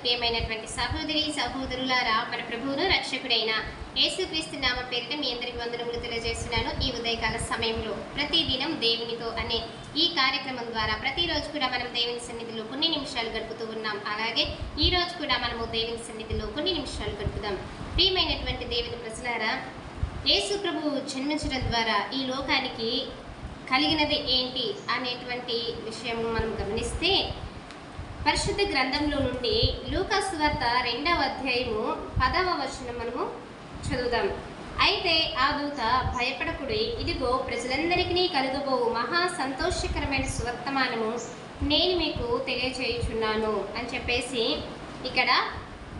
ప్రియమైనటువంటి సహోదరి సహోదరులారా, మన ప్రభువును రక్షకుడైన యేసుక్రీస్తు నామ పేరిట మీ అందరికి వందనములు తెలియజేస్తున్నాను. ఈ ఉదయకాల సమయంలో ప్రతిదినం దేవునితో అనే ఈ కార్యక్రమం ద్వారా ప్రతిరోజు కూడా మనం దేవుని సన్నిధిలో కొన్ని నిమిషాలు గడుపుతూ ఉన్నాం. అలాగే ఈ రోజు కూడా మనము దేవుని సన్నిధిలో కొన్ని నిమిషాలు గడుపుదాం. ప్రియమైనటువంటి దేవుని ప్రజలారా, యేసు ప్రభువు జన్మించడం ద్వారా ఈ లోకానికి కలిగినది ఏంటి అనేటువంటి విషయం మనం గమనిస్తే, పరిశుద్ధ గ్రంథంలో నుండి లూకా సువార్త 2వ అధ్యాయము 10వ వచనం మనము చదువుదాం. అయితే ఆ దూత, భయపడకుడి, ఇదిగో ప్రజలందరికీ కలుగబో మహా సంతోషకరమైన సువర్తమానము నేను మీకు తెలియజేయుచున్నాను అని చెప్పేసి ఇక్కడ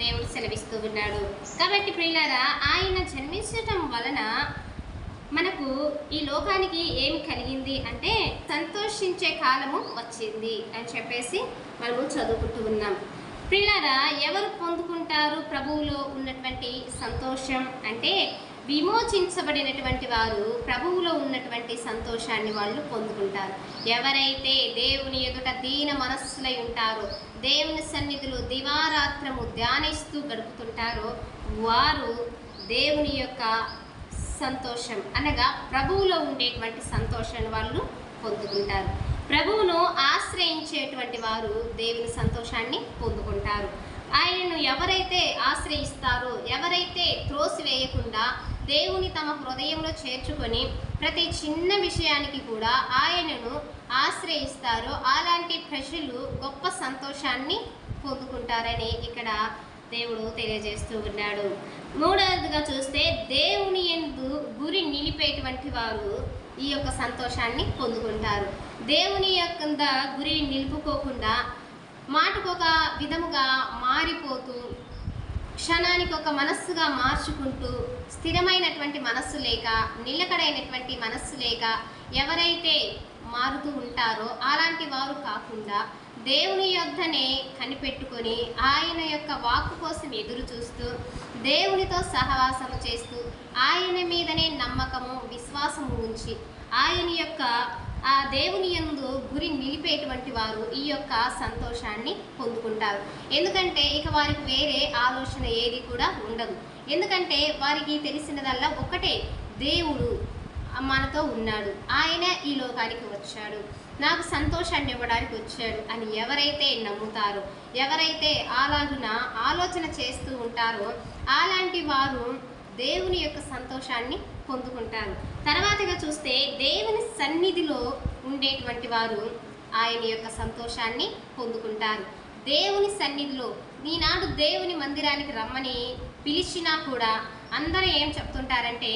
దేవుడు సెలవిస్తూ ఉన్నాడు. కాబట్టి ప్రియులారా, ఆయన జన్మించటం వలన మనకు ఈ లోకానికి ఏం కలిగింది అంటే సంతోషించే కాలము వచ్చింది అని చెప్పేసి మనము చదువుకుంటూ ఉన్నాం. ప్రియులారా, ఎవరు పొందుకుంటారు ప్రభువులో ఉన్నటువంటి సంతోషం అంటే, విమోచించబడినటువంటి వారు ప్రభువులో ఉన్నటువంటి సంతోషాన్ని వాళ్ళు పొందుకుంటారు. ఎవరైతే దేవుని ఎదుట దీన మనస్సులై ఉంటారో, దేవుని సన్నిధిలో దివారాత్రము ధ్యానిస్తూ గడుపుతుంటారో, వారు దేవుని యొక్క సంతోషం అనగా ప్రభువులో ఉండేటువంటి సంతోషాన్ని వాళ్ళు పొందుకుంటారు. ప్రభువును ఆశ్రయించేటువంటి వారు దేవుని సంతోషాన్ని పొందుకుంటారు. ఆయనను ఎవరైతే ఆశ్రయిస్తారో, ఎవరైతే త్రోసివేయకుండా దేవుని తమ హృదయంలో చేర్చుకొని ప్రతి చిన్న విషయానికి కూడా ఆయనను ఆశ్రయిస్తారో, అలాంటి ప్రజలు గొప్ప సంతోషాన్ని పొందుకుంటారని ఇక్కడ దేవుడు తెలియజేస్తూ ఉన్నాడు. మూడవదిగా చూస్తే, దేవుని యందు గురి నిలిపేటువంటి వారు ఈ యొక్క సంతోషాన్ని పొందుకుంటారు. దేవుని యొక్క గురి నిలుపుకోకుండా మాటకొక విధముగా మారిపోతూ, క్షణానికి ఒక మనస్సుగా మార్చుకుంటూ, స్థిరమైనటువంటి మనస్సు లేక, నిలకడైనటువంటి మనస్సు లేక ఎవరైతే మారుతూ ఉంటారో అలాంటి వారు కాకుండా దేవుని యొద్దనే కనిపెట్టుకొని ఆయన యొక్క వాక్కు కోసం ఎదురు చూస్తూ, దేవునితో సహవాసము చేస్తూ, ఆయన మీదనే నమ్మకము విశ్వాసము ఉంచి ఆయన యొక్క ఆ దేవుని యందు గురి నిలిపేటువంటి వారు ఈ యొక్క సంతోషాన్ని పొందుకుంటారు. ఎందుకంటే ఇక వారికి వేరే ఆలోచన ఏది కూడా ఉండదు. ఎందుకంటే వారికి తెలిసినదల్లా ఒకటే, దేవుడు మనతో ఉన్నాడు, ఆయన ఈ లోకానికి వచ్చాడు, నాకు సంతోషాన్ని ఇవ్వడానికి వచ్చాడు అని ఎవరైతే నమ్ముతారో, ఎవరైతే అలాగున ఆలోచన చేస్తూ ఉంటారో అలాంటి వారు దేవుని యొక్క సంతోషాన్ని పొందుకుంటారు. తర్వాతగా చూస్తే, దేవుని సన్నిధిలో ఉండేటువంటి వారు ఆయన యొక్క సంతోషాన్ని పొందుకుంటారు. దేవుని సన్నిధిలో ఈనాడు దేవుని మందిరానికి రమ్మని పిలిచినా కూడా అందరూ ఏం చెప్తుంటారంటే,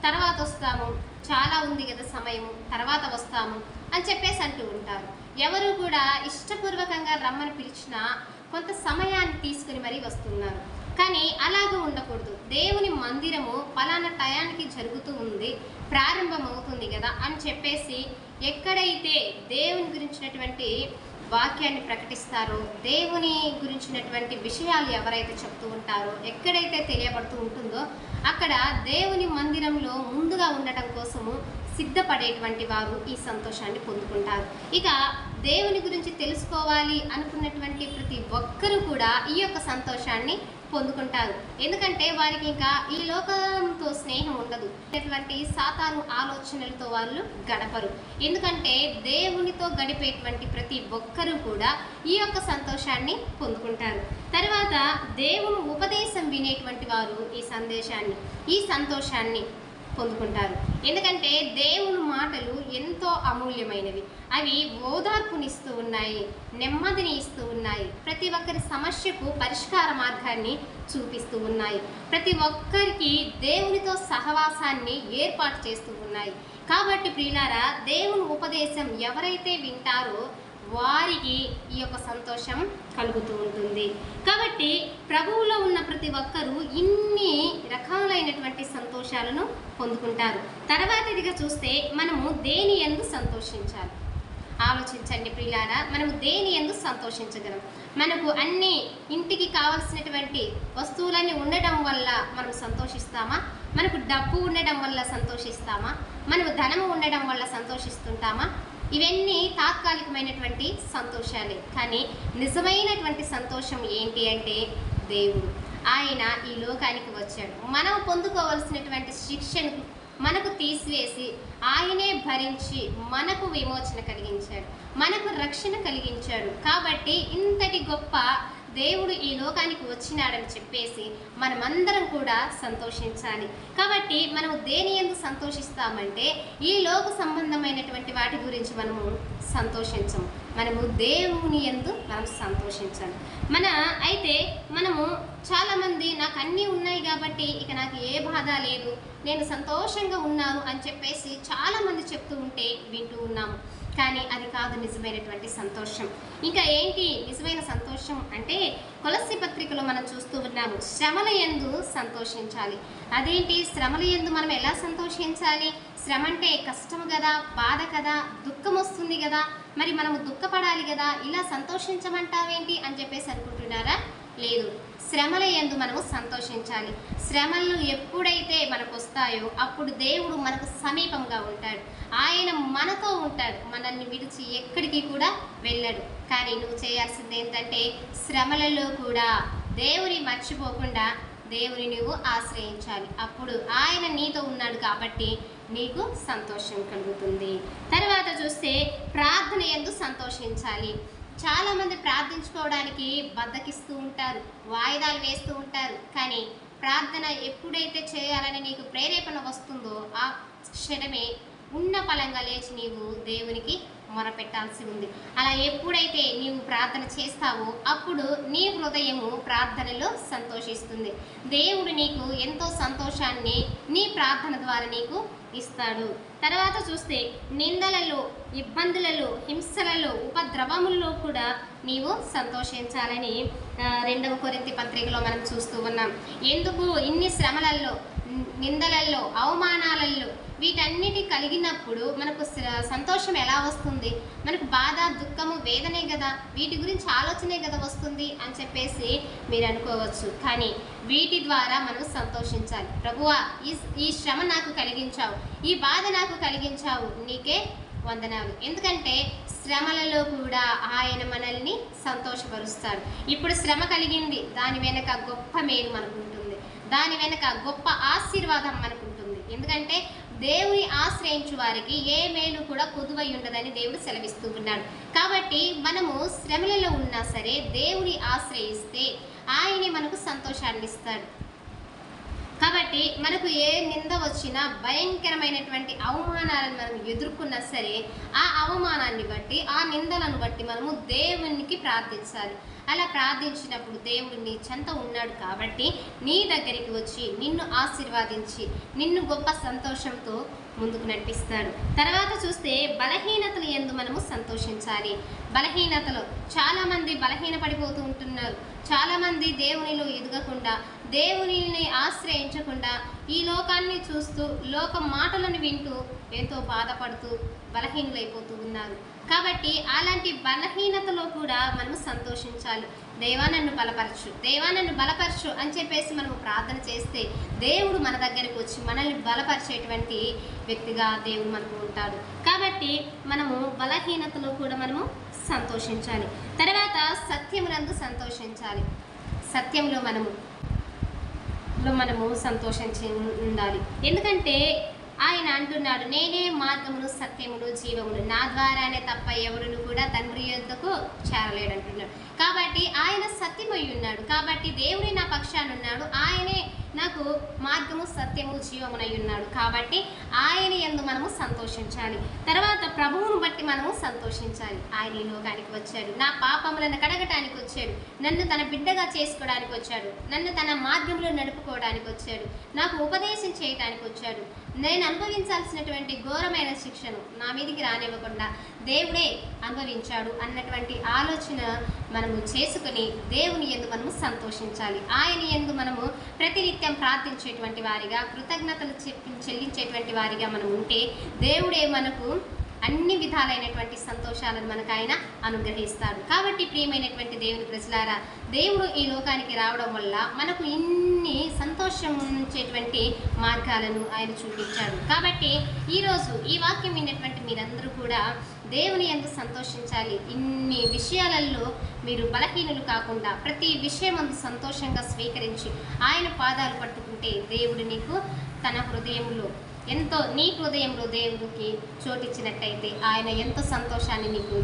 తర్వాత వస్తాము, చాలా ఉంది కదా సమయము, తర్వాత వస్తాము అని చెప్పేసి అంటూ ఉంటారు. ఎవరు కూడా ఇష్టపూర్వకంగా రమ్మని పిలిచినా కొంత సమయాన్ని తీసుకుని మరీ వస్తున్నారు. కానీ అలాగ ఉండకూడదు. దేవుని మందిరము పలానా టయానికి జరుగుతూ ఉంది, ప్రారంభమవుతుంది కదా అని చెప్పేసి ఎక్కడైతే దేవుని గురించినటువంటి వాక్యాన్ని ప్రకటిస్తారో, దేవుని గురించినటువంటి విషయాలు ఎవరైతే చెప్తూ ఉంటారో, ఎక్కడైతే తెలియబడుతూ ఉంటుందో అక్కడ దేవుని మందిరంలో ముందుగా ఉండటం కోసము సిద్ధపడేటువంటి వారు ఈ సంతోషాన్ని పొందుకుంటారు. ఇక దేవుని గురించి తెలుసుకోవాలి అనుకున్నటువంటి ప్రతి ఒక్కరూ కూడా ఈ యొక్క సంతోషాన్ని పొందుకుంటారు. ఎందుకంటే వారికి ఇంకా ఈ లోకంతో స్నేహం ఉండదు. ఇటువంటి సాతాను ఆలోచనలతో వాళ్ళు గడపరు. ఎందుకంటే దేవునితో గడిపేటువంటి ప్రతి ఒక్కరూ కూడా ఈ యొక్క సంతోషాన్ని పొందుకుంటారు. తర్వాత దేవుని ఉపదేశం వినేటువంటి వారు ఈ సంతోషాన్ని పొందుకుంటారు. ఎందుకంటే దేవుని మాటలు ఎంతో అమూల్యమైనవి. అవి ఓదార్పునిస్తూ ఉన్నాయి, నెమ్మదిని ఇస్తూ ఉన్నాయి, ప్రతి ఒక్కరి సమస్యకు పరిష్కార మార్గాన్ని చూపిస్తూ ఉన్నాయి, ప్రతి ఒక్కరికి దేవునితో సహవాసాన్ని ఏర్పాటు చేస్తూ ఉన్నాయి. కాబట్టి ప్రియులారా, దేవుని ఉపదేశం ఎవరైతే వింటారో వారికి ఈ యొక్క సంతోషం కలుగుతూ ఉంటుంది. కాబట్టి ప్రభువులో ఉన్న ప్రతి ఒక్కరూ ఇన్ని రకాలైనటువంటి సంతోషాలను పొందుకుంటారు. తర్వాతదిగా చూస్తే, మనము దేని యందు సంతోషించాలి? ఆలోచించండి ప్రియులారా, మనము దేని యందు సంతోషించగలం? మనకు అన్ని ఇంటికి కావలసినటువంటి వస్తువులన్నీ ఉండడం వల్ల మనం సంతోషిస్తామా? మనకు డబ్బు ఉండడం వల్ల సంతోషిస్తామా? మనకు ధనము ఉండడం వల్ల సంతోషిస్తుంటామా? ఇవన్నీ తాత్కాలికమైనటువంటి సంతోషాలే. కానీ నిజమైనటువంటి సంతోషం ఏంటి అంటే దేవుడు. ఆయన ఈ లోకానికి వచ్చాడు. మనం పొందుకోవలసినటువంటి శిక్షను మనకు తీసివేసి ఆయనే భరించి మనకు విమోచన కలిగించాడు, మనకు రక్షణ కలిగించాడు. కాబట్టి ఇంతటి గొప్ప దేవుడు ఈ లోకానికి వచ్చినాడని చెప్పేసి మనమందరం కూడా సంతోషించాలి. కాబట్టి మనము దేని యందు సంతోషిస్తామంటే ఈ లోక సంబంధమైనటువంటి వాటి గురించి మనము సంతోషించము. మనము దేవుని యందు మనం సంతోషించాలి. అయితే మనము చాలామంది నాకు అన్నీ ఉన్నాయి కాబట్టి ఇక నాకు ఏ బాధ లేదు, నేను సంతోషంగా ఉన్నాను అని చెప్పేసి చాలామంది చెప్తూ ఉంటే వింటూ ఉన్నాము. కానీ అది కాదు నిజమైనటువంటి సంతోషం. ఇంకా ఏంటి నిజమైన సంతోషం అంటే కొలస్సీ పత్రికలో మనం చూస్తూ ఉన్నాము, శ్రమల యందు సంతోషించాలి. అదేంటి శ్రమల యందు మనం ఎలా సంతోషించాలి? శ్రమ అంటే కష్టం కదా, బాధ కదా, దుఃఖం వస్తుంది కదా, మరి మనము దుఃఖపడాలి కదా, ఇలా సంతోషించమంటావేంటి అని చెప్పేసి అనుకుంటున్నారా? లేదు, శ్రమల యందు మనము సంతోషించాలి. శ్రమలు ఎప్పుడైతే మనకు వస్తాయో అప్పుడు దేవుడు మనకు సమీపంగా ఉంటాడు. ఆయన మనతో ఉంటాడు, మనల్ని విడిచి ఎక్కడికి కూడా వెళ్ళడు. కానీ నువ్వు చేయాల్సింది ఏంటంటే శ్రమలలో కూడా దేవుని మర్చిపోకుండా దేవుని నువ్వు ఆశ్రయించాలి. అప్పుడు ఆయన నీతో ఉన్నాడు కాబట్టి నీకు సంతోషం కలుగుతుంది. తర్వాత చూస్తే ప్రార్థన యందు సంతోషించాలి. చాలామంది ప్రార్థించుకోవడానికి బద్ధకిస్తూ ఉంటారు, వాయిదాలు వేస్తూ ఉంటారు. కానీ ప్రార్థన ఎప్పుడైతే చేయాలని నీకు ప్రేరేపణ వస్తుందో ఆ క్షణమే ఉన్న ఫలంగా లేచి నీవు దేవునికి మొరపెట్టాల్సి ఉంది. అలా ఎప్పుడైతే నీవు ప్రార్థన చేస్తావో అప్పుడు నీ హృదయము ప్రార్థనలో సంతోషిస్తుంది. దేవుడు నీకు ఎంతో సంతోషాన్ని నీ ప్రార్థన ద్వారా నీకు ఇస్తాడు. తర్వాత చూస్తే నిందలలో, ఇబ్బందులలో, హింసలలో, ఉపద్రవముల్లో కూడా నీవు సంతోషించాలని 2వ కొరింథీ పత్రికలో మనం చూస్తూ ఉన్నాం. ఎందుకు ఇన్ని శ్రమలలో, నిందలలో, అవమానాలలో వీటన్నిటి కలిగినప్పుడు మనకు సంతోషం ఎలా వస్తుంది? మనకు బాధ, దుఃఖము, వేదనే కదా, వీటి గురించి ఆలోచనే కదా వస్తుంది అని చెప్పేసి మీరు అనుకోవచ్చు. కానీ వీటి ద్వారా మనం సంతోషించాలి. ప్రభువా, ఈ శ్రమ నాకు కలిగించావు, ఈ బాధ నాకు కలిగించావు, నీకే వందనాలు. ఎందుకంటే శ్రమలలో కూడా ఆయన మనల్ని సంతోషపరుస్తాడు. ఇప్పుడు శ్రమ కలిగింది, దాని వెనక గొప్ప మేలు మనకు ఉంటుంది, దాని వెనక గొప్ప ఆశీర్వాదం మనకు ఉంటుంది. ఎందుకంటే దేవుని ఆశ్రయించు వారికి ఏ మేలు కూడా కొదువై ఉండదని దేవుడు సెలవిస్తూ ఉన్నాడు. కాబట్టి మనము శ్రమలలో ఉన్నా సరే దేవుని ఆశ్రయిస్తే ఆయనే మనకు సంతోషాన్ని ఇస్తాడు. కాబట్టి మనకు ఏ నింద వచ్చినా, భయంకరమైనటువంటి అవమానాలను మనం ఎదుర్కొన్నా సరే ఆ అవమానాన్ని బట్టి, ఆ నిందలను బట్టి మనము దేవునికి ప్రార్థించాలి. అలా ప్రార్థించినప్పుడు దేవుడు నీ చెంత ఉన్నాడు కాబట్టి నీ దగ్గరికి వచ్చి నిన్ను ఆశీర్వాదించి నిన్ను గొప్ప సంతోషంతో ముందుకు నడిపిస్తాడు. తర్వాత చూస్తే బలహీనతల యందు మనము సంతోషించాలి. బలహీనతలో చాలామంది బలహీనపడిపోతూ ఉంటున్నారు. చాలామంది దేవునిలో ఎదగకుండా, దేవునిని ఆశ్రయించకుండా ఈ లోకాన్ని చూస్తూ, లోక మాటలను వింటూ ఎంతో బాధపడుతూ బలహీనులైపోతూ ఉన్నారు. కాబట్టి అలాంటి బలహీనతలో కూడా మనము సంతోషించాలి. దేవా నన్ను బలపరచు, దేవా నన్ను బలపరచు అని చెప్పేసి మనము ప్రార్థన చేస్తే దేవుడు మన దగ్గరికి వచ్చి మనల్ని బలపరిచేటువంటి వ్యక్తిగా దేవుడు మనకు ఉంటాడు. కాబట్టి మనము బలహీనతలో కూడా మనము సంతోషించాలి. తర్వాత సత్యమునందు సంతోషించాలి. సత్యంలో మనము సంతోషించి ఉండాలి. ఎందుకంటే ఆయన అంటున్నాడు, నేనే మార్గమును, సత్యమును, జీవమును, నా ద్వారానే తప్ప ఎవరును కూడా తండ్రి యొద్దకు చేరలేడు అంటున్నాడు. కాబట్టి ఆయన సత్యమై ఉన్నాడు. కాబట్టి దేవుడే నా పక్షాన ఉన్నాడు. ఆయనే నాకు మార్గము, సత్యము, జీవమునై ఉన్నాడు. కాబట్టి ఆయన యందు మనము సంతోషించాలి. తర్వాత ప్రభువును బట్టి మనము సంతోషించాలి. ఆయన ఈ లోకానికి వచ్చాడు, నా పాపములను కడగటానికి వచ్చాడు, నన్ను తన బిడ్డగా చేసుకోవడానికి వచ్చాడు, నన్ను తన మార్గంలో నడుపుకోవడానికి వచ్చాడు, నాకు ఉపదేశం చేయడానికి వచ్చాడు. నేను అనుభవించాల్సినటువంటి ఘోరమైన శిక్షను నా మీదికి రానివ్వకుండా దేవుడే అనుభవించాడు అన్నటువంటి ఆలోచన మనము చేసుకుని దేవుని యందు మనము సంతోషించాలి. ఆయన యందు మనము ప్రతినిత్యం ప్రార్థించేటువంటి వారిగా, కృతజ్ఞతలు చెల్లించేటువంటి వారిగా మనం ఉంటే దేవుడే మనకు అన్ని విధాలైనటువంటి సంతోషాలను మనకు ఆయన అనుగ్రహిస్తాడు. కాబట్టి ప్రియమైనటువంటి దేవుని ప్రజలారా, దేవుడు ఈ లోకానికి రావడం వల్ల మనకు ఇన్ని సంతోషించేటువంటి మార్గాలను ఆయన చూపించాడు. కాబట్టి ఈరోజు ఈ వాక్యం విన్నటువంటి మీరందరూ కూడా దేవుని యందు సంతోషించాలి. ఇన్ని విషయాలలో మీరు బలహీనులు కాకుండా ప్రతి విషయమందు సంతోషంగా స్వీకరించి ఆయన పాదాలు పట్టుకుంటే దేవుడు నీకు తన హృదయంలో నీ హృదయంలో దేవుడికి చోటిచ్చినట్టయితే ఆయన ఎంతో సంతోషాన్ని నీకు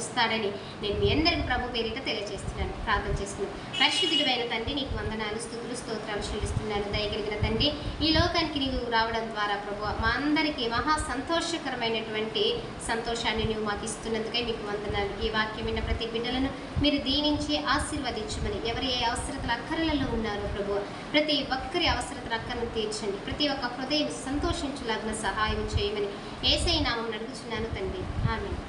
ఇస్తాడని నేను మీ అందరికీ ప్రభు పేరిట తెలియజేస్తున్నాను. ప్రార్థన చేస్తున్నాను. పరిశుద్ధుడైన తండ్రి, నీకు వందనాలు, స్తుతులు, స్తోత్రాలు చెల్లిస్తున్నాను. దయగలిగిన తండ్రి, ఈ లోకానికి నీవు రావడం ద్వారా ప్రభు మా అందరికీ మహా సంతోషకరమైనటువంటి సంతోషాన్ని నువ్వు మాకు ఇస్తున్నందుకై మీకు వందనాలు. ఈ వాక్యం విన్న ప్రతి బిడ్డలను మీరు దీనించి ఆశీర్వదించమని, ఎవరు ఏ అవసరతల అక్కరలలో ఉన్నారో ప్రభు ప్రతి ఒక్కరి అవసరతల అక్కరను తీర్చండి. ప్రతి ఒక్క హృదయం సంతోషించులాగిన సహాయం చేయమని యేసయ్య నామమున అడుగుచున్నాను తండ్రి. ఆమేన్.